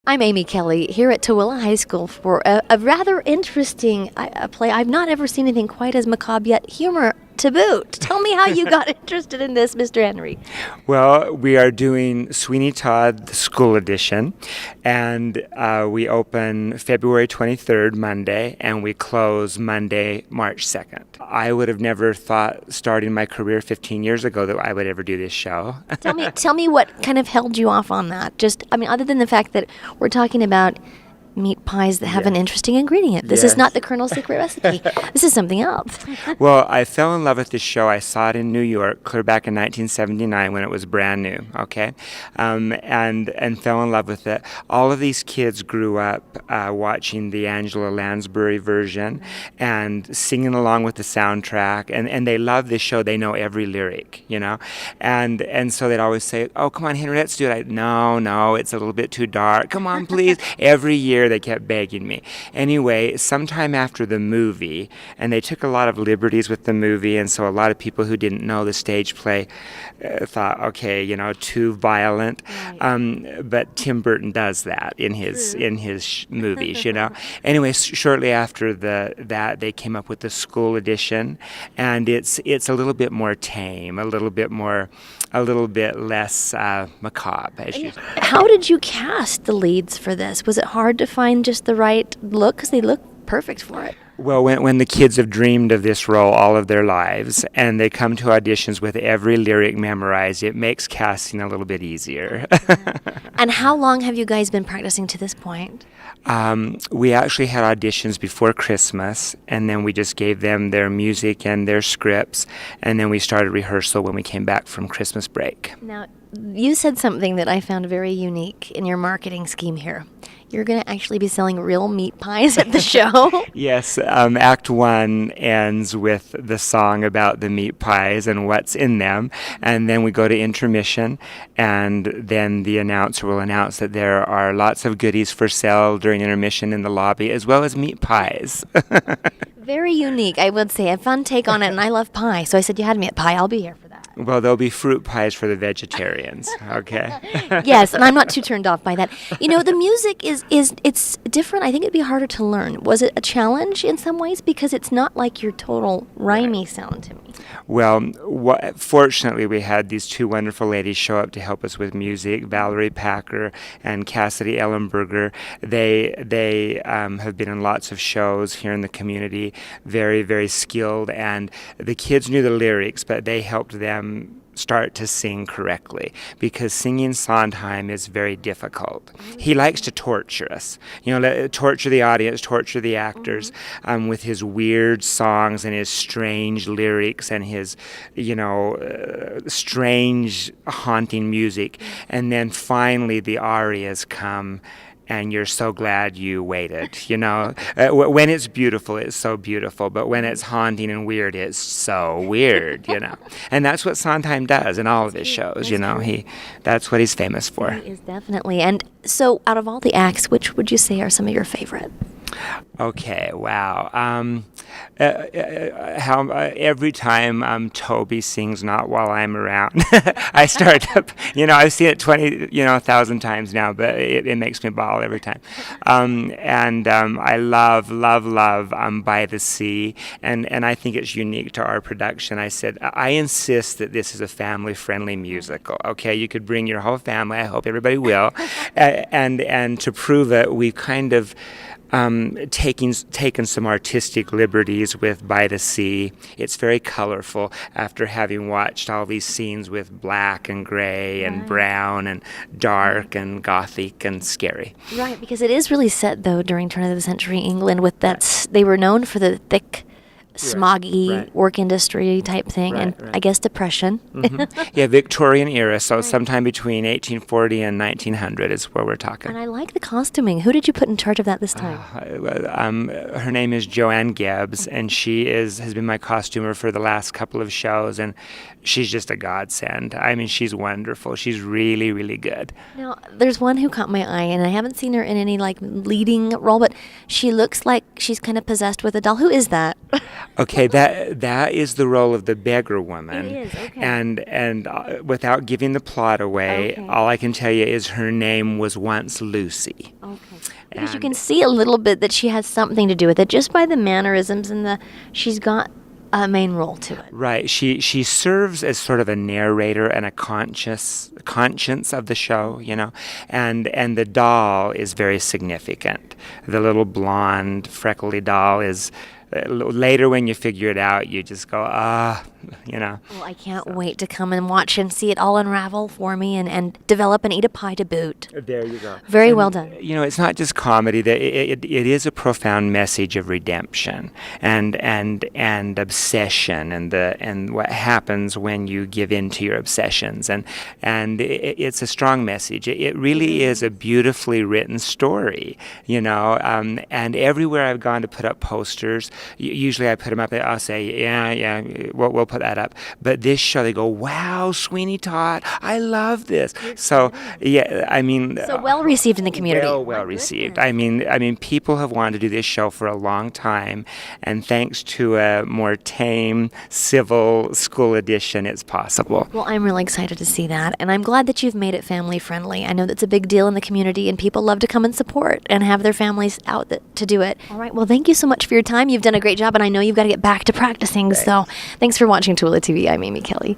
I'm Amy Kelly here at Tooele High School for a rather interesting play. I've not ever seen anything quite as macabre, yet humor to boot. Tell me how you got interested in this, Mr. Henrie. Well, we are doing Sweeney Todd, the school edition, and we open February 23rd, Monday, and we close Monday, March 2nd. I would have never thought, starting my career 15 years ago, that I would ever do this show. Tell me what kind of held you off on that. Other than the fact that we're talking about meat pies that have an interesting ingredient. This is not the Colonel's secret recipe. This is something else. Well, I fell in love with this show. I saw it in New York, clear back in 1979 when it was brand new, okay? And fell in love with it. All of these kids grew up watching the Angela Lansbury version and singing along with the soundtrack, and they love this show. They know every lyric, you know? And so they'd always say, oh, come on, Henry, let's do it. No, it's a little bit too dark. Come on, please. Every year they kept begging me. Anyway, sometime after the movie, and they took a lot of liberties with the movie, and so a lot of people who didn't know the stage play thought, okay, too violent. Right. But Tim Burton does that in his movies, Anyway, shortly after that, they came up with the school edition, and it's a little bit more tame, a little bit less macabre. How did you cast the leads for this? Was it hard to find just the right look? Because they look perfect for it. Well, when the kids have dreamed of this role all of their lives and they come to auditions with every lyric memorized, it makes casting a little bit easier. And how long have you guys been practicing to this point? We actually had auditions before Christmas, and then we just gave them their music and their scripts, and then we started rehearsal when we came back from Christmas break. Now, you said something that I found very unique in your marketing scheme here. You're going to actually be selling real meat pies at the show? Yes, Act 1 ends with the song about the meat pies and what's in them, and then we go to intermission, and then the announcer will announce that there are lots of goodies for sale during intermission in the lobby, as well as meat pies. Very unique, I would say. A fun take on it, and I love pie, so I said you had me at pie. I'll be here for that. Well, there'll be fruit pies for the vegetarians, okay? Yes, and I'm not too turned off by that. The music it's different. I think it'd be harder to learn. Was it a challenge in some ways? Because it's not like your total rhymey sound to me. Well, fortunately, we had these two wonderful ladies show up to help us with music, Valerie Packer and Cassidy Ellenberger. They have been in lots of shows here in the community, very, very skilled, and the kids knew the lyrics, but they helped them start to sing correctly, because singing Sondheim is very difficult. He likes to torture us, torture the audience, torture the actors, with his weird songs and his strange lyrics and his, strange haunting music. And then finally the arias come, and you're so glad you waited, When it's beautiful, it's so beautiful, but when it's haunting and weird, it's so weird, And that's what Sondheim does in all of his shows, that's what he's famous for. He is definitely. And so out of all the acts, which would you say are some of your favorite? Okay, wow. Every time Toby sings "Not While I'm Around," I start to, I've seen it 1,000 times now, but it makes me bawl every time. I love "By the Sea," and I think it's unique to our production. I said, I insist that this is a family-friendly musical. Okay, you could bring your whole family. I hope everybody will, and to prove it, we've kind of taken some artistic liberties with By the Sea. It's very colorful after having watched all these scenes with black and gray and brown and dark and gothic and scary. Right, because it is really set, though, during turn of the century England with that. They were known for the thick, smoggy work industry type thing, I guess depression. Yeah, Victorian era, so sometime between 1840 and 1900 is where we're talking. And I like the costuming. Who did you put in charge of that this time? Her name is Joanne Gibbs, and she has been my costumer for the last couple of shows, and she's just a godsend. I mean, she's wonderful. She's really, really good. Now, there's one who caught my eye, and I haven't seen her in any leading role, but she looks like she's kind of possessed with a doll. Who is that? Okay, that is the role of the beggar woman. It is, okay. And without giving the plot away, Okay. all I can tell you is her name was once Lucy. Okay. Because you And- can see a little bit that she has something to do with it just by the mannerisms and she's got a main role to it. Right. She serves as sort of a narrator and a conscience of the show, you know. And the doll is very significant. The little blonde, freckly doll is later when you figure it out, you just go, you know. Well, I can't wait to come and watch and see it all unravel for me and develop and eat a pie to boot. There you go. Very well done. You know, it's not just comedy. It is a profound message of redemption and obsession and what happens when you give in to your obsessions. And it's a strong message. It really is a beautifully written story, you know. And everywhere I've gone to put up posters, usually I put them up there, I'll say, yeah, we'll put that up. But this show, they go, wow, Sweeney Todd, I love this. So, yeah, I mean... So well received in the community. Well received. I mean, people have wanted to do this show for a long time, and thanks to a more tame, civil school edition, it's possible. Well, I'm really excited to see that, and I'm glad that you've made it family friendly. I know that's a big deal in the community, and people love to come and support and have their families out to do it. All right, well, thank you so much for your time. You've done a great job, and I know you've got to get back to practicing, so thanks for watching TooeleTV. I'm Amy Kelly.